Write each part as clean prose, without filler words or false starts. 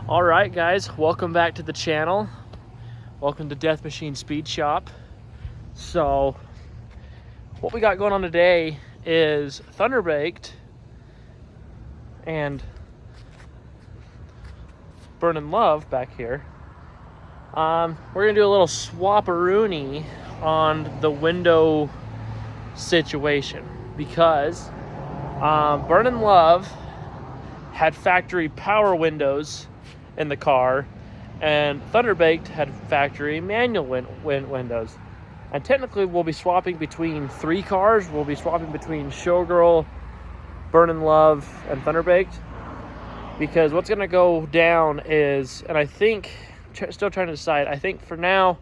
All right, guys, welcome back to the channel. Welcome to Death Machine Speed Shop. So, what we got going on today is Thunderbaked and Burning Love back here. We're gonna do a little swap-a-rooney on the window situation because Burning Love had factory power windows in the car, and Thunderbaked had factory manual windows. And technically, we'll be swapping between 3 cars. We'll be swapping between Showgirl, Burning Love, and Thunderbaked. Because what's going to go down is, and I think, still trying to decide, I think for now,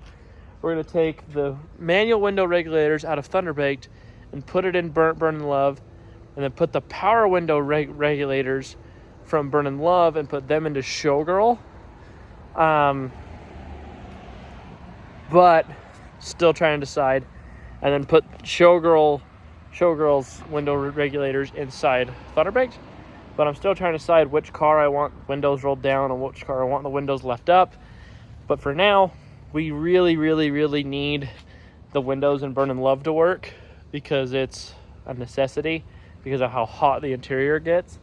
we're going to take the manual window regulators out of Thunderbaked and put it in Burning Love, and then put the power window regulators from Burning Love and put them into Showgirl. But still trying to decide. And then put Showgirl's window regulators inside Thunderbaked. But I'm still trying to decide which car I want windows rolled down and which car I want the windows left up. But for now, we really need the windows in Burning Love to work because it's a necessity because of how hot the interior gets.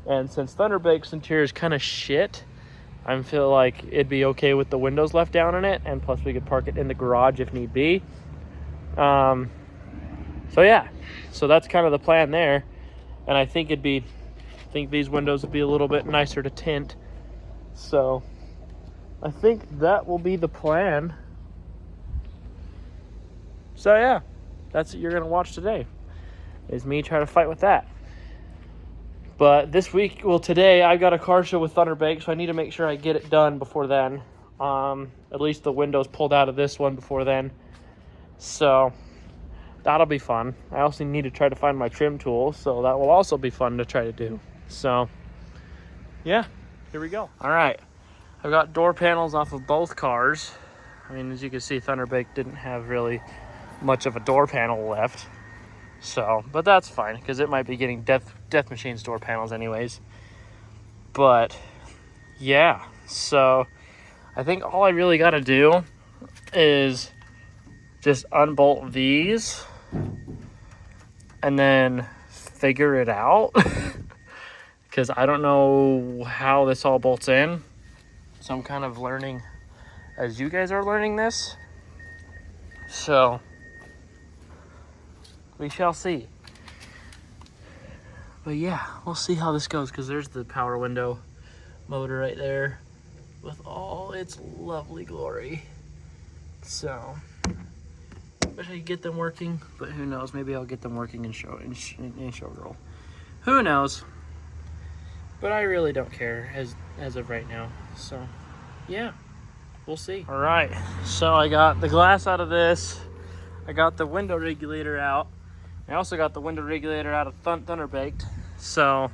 And since Thunderbaked's interior is kind of shit, I feel like it'd be okay with the windows left down in it, and plus we could park it in the garage if need be. So yeah, so that's kind of the plan there. And I think these windows would be a little bit nicer to tint. So I think that will be the plan. So yeah, that's what you're gonna watch today, is me try to fight with that. But today I got a car show with Thunderbaked, so I need to make sure I get it done before then. At least the windows pulled out of this one before then. So that'll be fun. I also need to try to find my trim tool, so that will also be fun to try to do. So yeah, here we go. All right, I've got door panels off of both cars. I mean, as you can see, Thunderbaked didn't have really much of a door panel left. So, but that's fine, because it might be getting Death Machine's door panels anyways. But, yeah. So, I think all I really got to do is just unbolt these and then figure it out. Because I don't know how this all bolts in. So, I'm kind of learning as you guys are learning this. So we shall see. But yeah, we'll see how this goes, because there's the power window motor right there with all its lovely glory. So wish I could get them working, but who knows? Maybe I'll get them working in Showgirl. Who knows? But I really don't care as of right now. So yeah, we'll see. All right, so I got the glass out of this. I got the window regulator out. I also got the window regulator out of Thunderbaked, so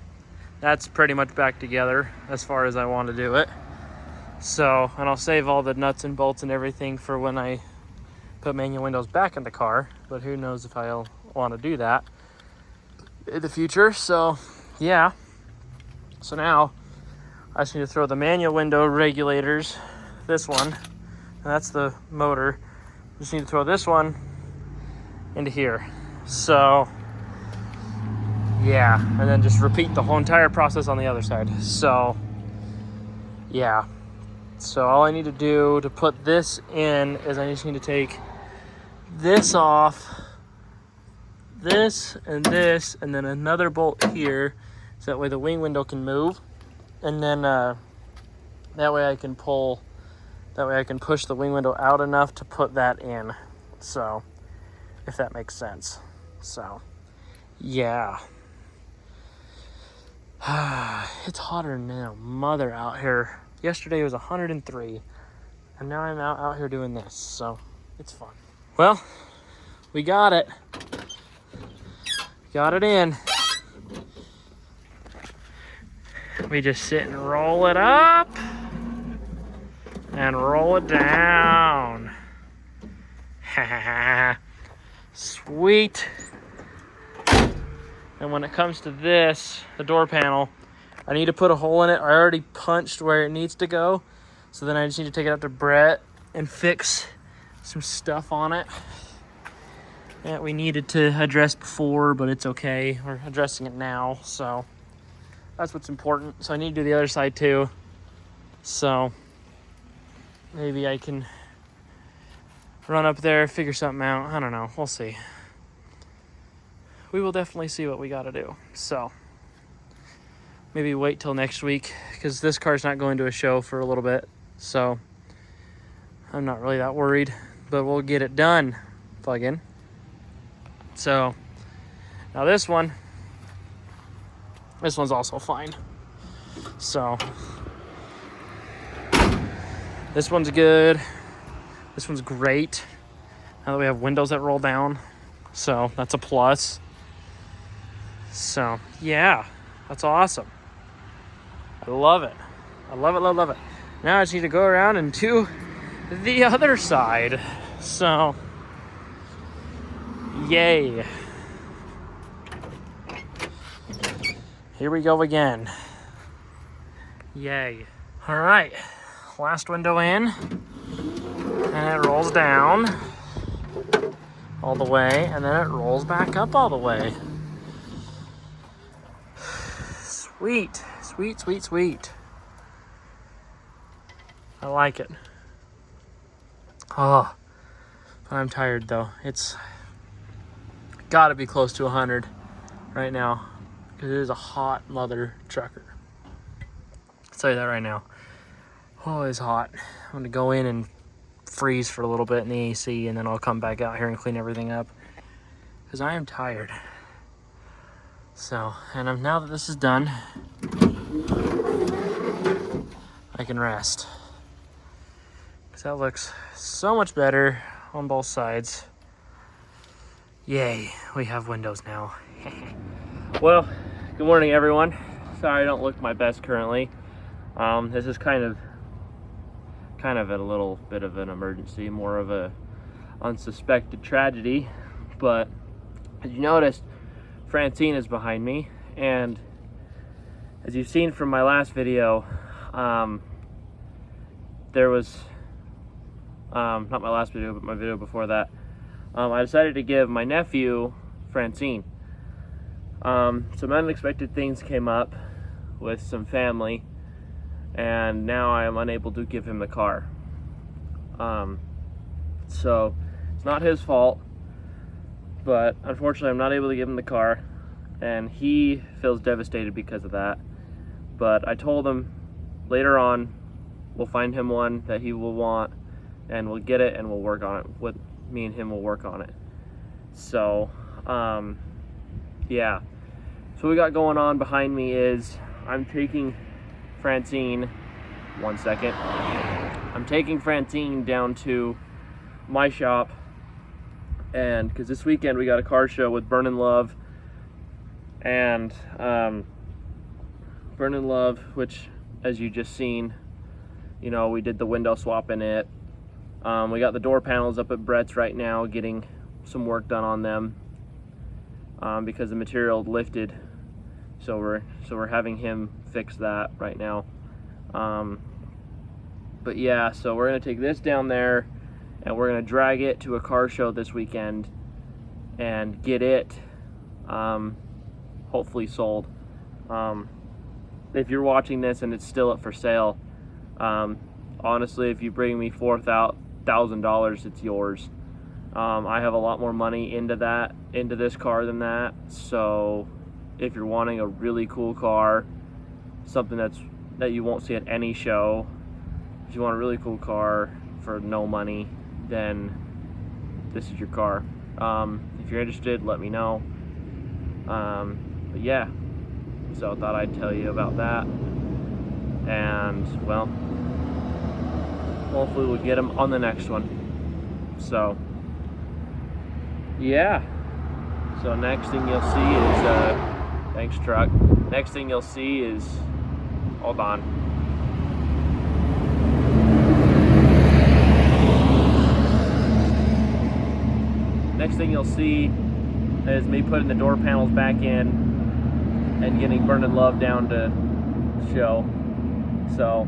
that's pretty much back together as far as I want to do it. So, and I'll save all the nuts and bolts and everything for when I put manual windows back in the car, but who knows if I'll want to do that in the future. So, yeah. So now, I just need to throw the manual window regulators, this one, and that's the motor. Just need to throw this one into here. So yeah, and then just repeat the whole entire process on the other side. So yeah, so all I need to do to put this in is I just need to take this off, this, and then another bolt here, so that way the wing window can move, and then that way I can push the wing window out enough to put that in. So if that makes sense. So, yeah. It's hotter now, mother, out here. Yesterday it was 103, and now I'm out here doing this, so it's fun. Well, we got it. Got it in. We just sit and roll it up and roll it down. Sweet. And when it comes to this, the door panel, I need to put a hole in it. I already punched where it needs to go. So then I just need to take it up to Brett and fix some stuff on it that we needed to address before, but it's okay. We're addressing it now, so that's what's important. So I need to do the other side too. So maybe I can run up there, figure something out. I don't know. We'll see. We will definitely see what we got to do. So maybe wait till next week, because this car's not going to a show for a little bit. So I'm not really that worried, but we'll get it done. Plug in. So now this one's also fine. So this one's good. This one's great. Now that we have windows that roll down, so that's a plus. So yeah, that's awesome. I love it. I love it, love, love it. Now I just need to go around and do the other side. So yay. Here we go again. Yay. All right, last window in, and it rolls down all the way, and then it rolls back up all the way. Sweet, sweet, sweet, sweet. I like it. Oh, I'm tired though. It's gotta be close to 100 right now, because it is a hot mother trucker. I'll tell you that right now. Oh, it's hot. I'm gonna go in and freeze for a little bit in the AC, and then I'll come back out here and clean everything up, because I am tired. So, and now that this is done, I can rest, because that looks so much better on both sides. Yay, we have windows now. Well, good morning everyone. Sorry I don't look my best currently. This is kind of a little bit of an emergency, more of a unsuspected tragedy. But as you noticed, Francine is behind me, and as you've seen from my last video, there was not my last video, but my video before that, I decided to give my nephew Francine. Some unexpected things came up with some family, and now I am unable to give him the car. So it's not his fault, but unfortunately I'm not able to give him the car, and he feels devastated because of that. But I told him later on we'll find him one that he will want, and we'll get it, and we'll work on it. Me and him will work on it. So yeah, so what we got going on behind me is I'm taking Francine, one second, I'm taking Francine down to my shop, and because this weekend we got a car show with Burnin' Love, and Burnin' Love, which as you just seen, you know, we did the window swap in it. We got the door panels up at Brett's right now, getting some work done on them, because the material lifted, so we're having him fix that right now. But yeah, so we're gonna take this down there, and we're gonna drag it to a car show this weekend and get it hopefully sold. If you're watching this and it's still up for sale, honestly, if you bring me $4,000, it's yours. I have a lot more money into this car than that. So if you're wanting a really cool car, something that you won't see at any show, if you want a really cool car for no money, then this is your car. If you're interested, let me know. But yeah, so I thought I'd tell you about that, and well, hopefully we'll get them on the next one. So yeah, so next thing you'll see is thanks truck. Next thing you'll see is, hold on, next thing you'll see is me putting the door panels back in and getting Burnin' Love down to show. So,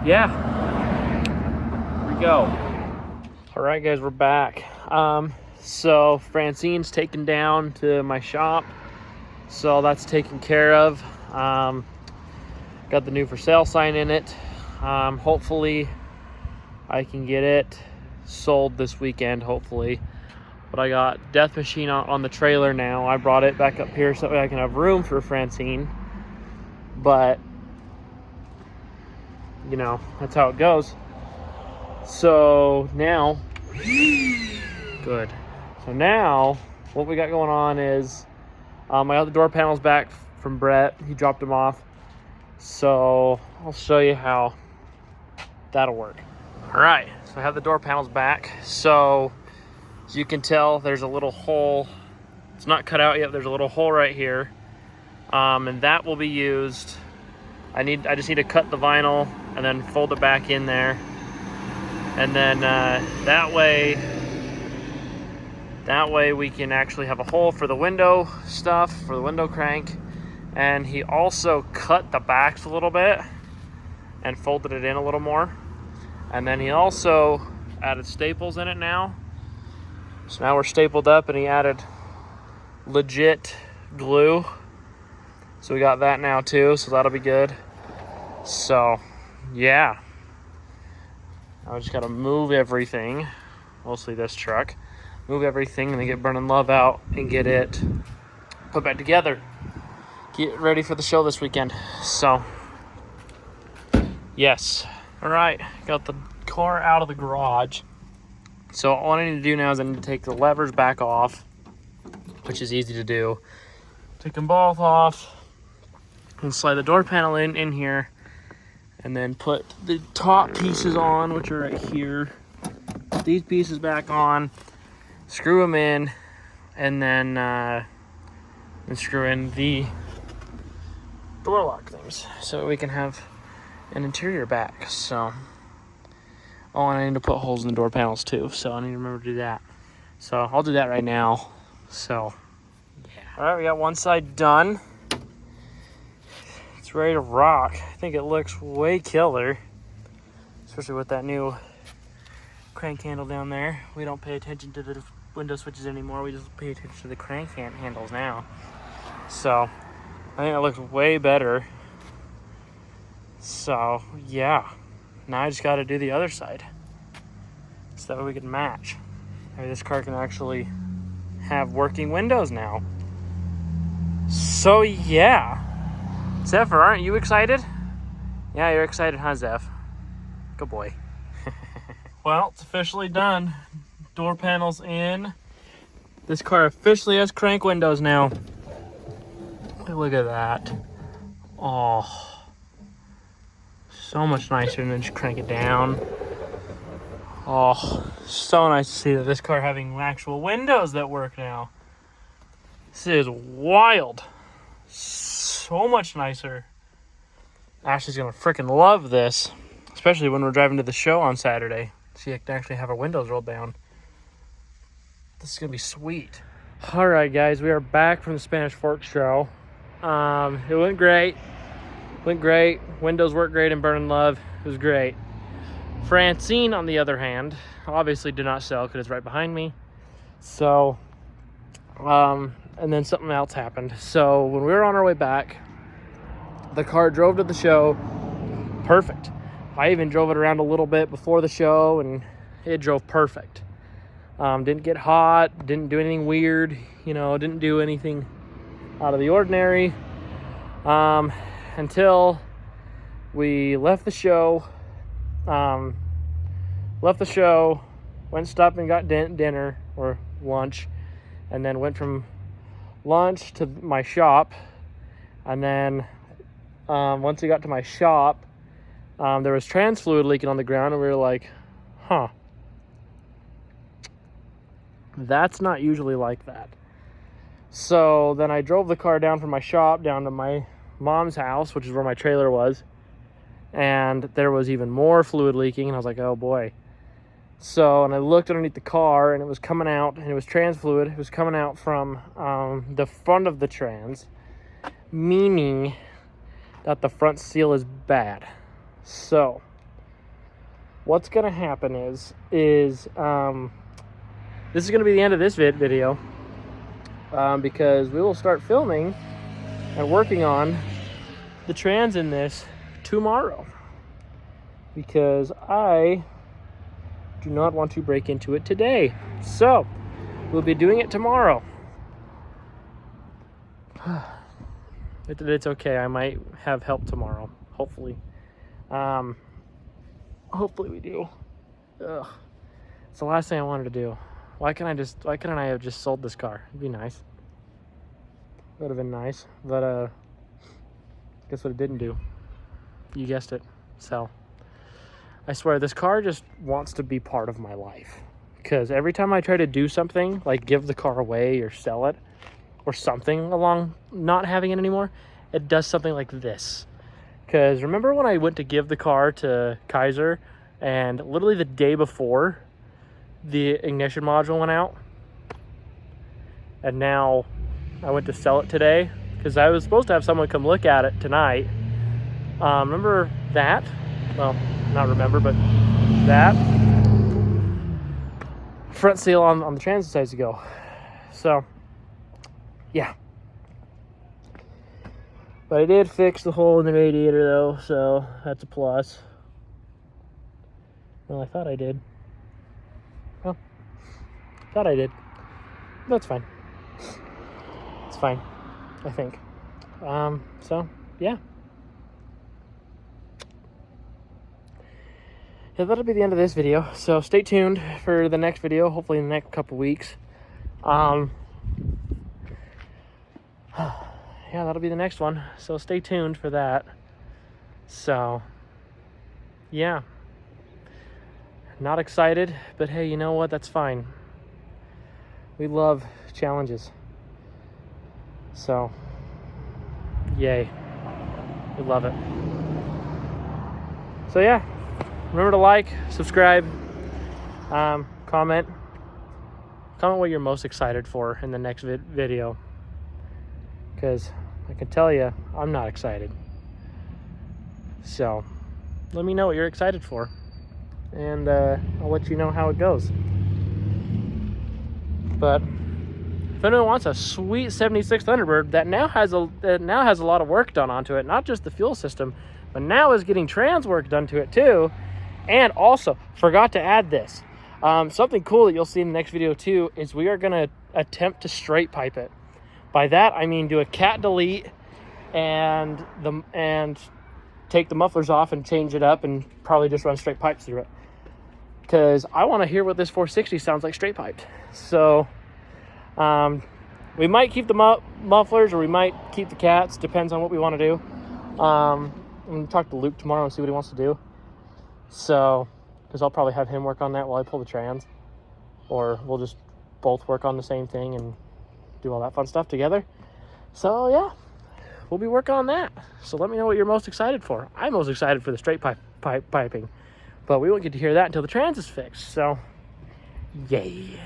yeah, here we go. All right, guys, we're back. So Francine's taken down to my shop, so that's taken care of. Got the new for sale sign in it. Hopefully I can get it sold this weekend, hopefully. But I got Death Machine on the trailer now. I brought it back up here so I can have room for Francine. But, you know, that's how it goes. So now, good. So now, what we got going on is, I got the door panels back from Brett. He dropped them off. So I'll show you how that'll work. All right, so I have the door panels back. So as you can tell, there's a little hole. It's not cut out yet. There's a little hole right here, and that will be used. I just need to cut the vinyl and then fold it back in there, and then that way we can actually have a hole for the window stuff, for the window crank. And he also cut the backs a little bit and folded it in a little more. And then he also added staples in it now. So now we're stapled up, and he added legit glue. So we got that now too, so that'll be good. So, yeah. I just gotta move everything, mostly this truck. Move everything and then get Burning Love out and get it put back together. Get ready for the show this weekend. So, yes. All right, got the car out of the garage. So all I need to do now is I need to take the levers back off, which is easy to do. Take them both off and slide the door panel in here, and then put the top pieces on, which are right here. Put these pieces back on, screw them in, and then screw in the door lock things so we can have an interior back. So, oh, and I need to put holes in the door panels too, so I need to remember to do that. So I'll do that right now. So, yeah. All right, we got one side done. It's ready to rock. I think it looks way killer, especially with that new crank handle down there. We don't pay attention to the window switches anymore. We just pay attention to the crank handles now. So I think it looks way better. So, yeah. Now I just got to do the other side, so that way we can match. Maybe this car can actually have working windows now. So, yeah. Zephyr, aren't you excited? Yeah, you're excited, huh, Zeph? Good boy. Well, it's officially done. Door panels in. This car officially has crank windows now. Look at that. Oh, so much nicer than just crank it down. Oh, so nice to see that this car having actual windows that work now. This is wild. So much nicer. Ashley's gonna freaking love this, especially when we're driving to the show on Saturday. She can actually have her windows rolled down. This is gonna be sweet. All right, guys, we are back from the Spanish Fork show. It went great. Windows worked great in Burning Love. It was great. Francine, on the other hand, obviously did not sell because it's right behind me. So, and then something else happened. So when we were on our way back, the car drove to the show perfect. I even drove it around a little bit before the show, and it drove perfect. Didn't get hot, didn't do anything weird, didn't do anything out of the ordinary, until we left the show, went, stopped and got dinner or lunch, and then went from lunch to my shop. And then once we got to my shop, there was trans fluid leaking on the ground, and we were like, huh, that's not usually like that. So then I drove the car down from my shop down to my mom's house, which is where my trailer was, and there was even more fluid leaking, and I was like, oh boy. So, and I looked underneath the car, and it was coming out, and it was trans fluid. It was coming out from the front of the trans, meaning that the front seal is bad. So what's gonna happen is this is gonna be the end of this video, because we will start filming and working on the trans in this tomorrow, because I do not want to break into it today. So we'll be doing it tomorrow. It's okay. I might have help tomorrow. Hopefully. Hopefully we do. Ugh. It's the last thing I wanted to do. Why couldn't I have just sold this car? It'd be nice. It would have been nice. But guess what it didn't do? You guessed it. Sell. I swear, this car just wants to be part of my life. Because every time I try to do something, like give the car away or sell it, or something along not having it anymore, it does something like this. Because remember when I went to give the car to Kaiser, and literally the day before, the ignition module went out? And now I went to sell it today, because I was supposed to have someone come look at it tonight. Remember that? Well, not remember, but that front seal on the trans decides to go. So yeah, but I did fix the hole in the radiator though, so that's a plus. Well, I thought I did. Well, thought I did. That's fine. It's fine, I think. So yeah. Yeah, that'll be the end of this video. So stay tuned for the next video, hopefully in the next couple weeks. Yeah, that'll be the next one. So stay tuned for that. So, yeah. Not excited, but hey, you know what? That's fine. We love challenges. So, yay. We love it. So yeah. Remember to like, subscribe, comment what you're most excited for in the next video. Because I can tell you, I'm not excited. So, let me know what you're excited for. And I'll let you know how it goes. But if anyone wants a sweet 76 Thunderbird that now has a lot of work done onto it, not just the fuel system, but now is getting trans work done to it too. And also, forgot to add this. Something cool that you'll see in the next video too is we are going to attempt to straight pipe it. By that, I mean do a cat delete and take the mufflers off and change it up and probably just run straight pipes through it. Because I want to hear what this 460 sounds like straight piped. So, we might keep the mufflers or we might keep the cats. Depends on what we want to do. I'm going to talk to Luke tomorrow and see what he wants to do. So, because I'll probably have him work on that while I pull the trans, or we'll just both work on the same thing and do all that fun stuff together. So yeah, we'll be working on that. So let me know what you're most excited for. I'm most excited for the straight piping, but we won't get to hear that until the trans is fixed. So yay.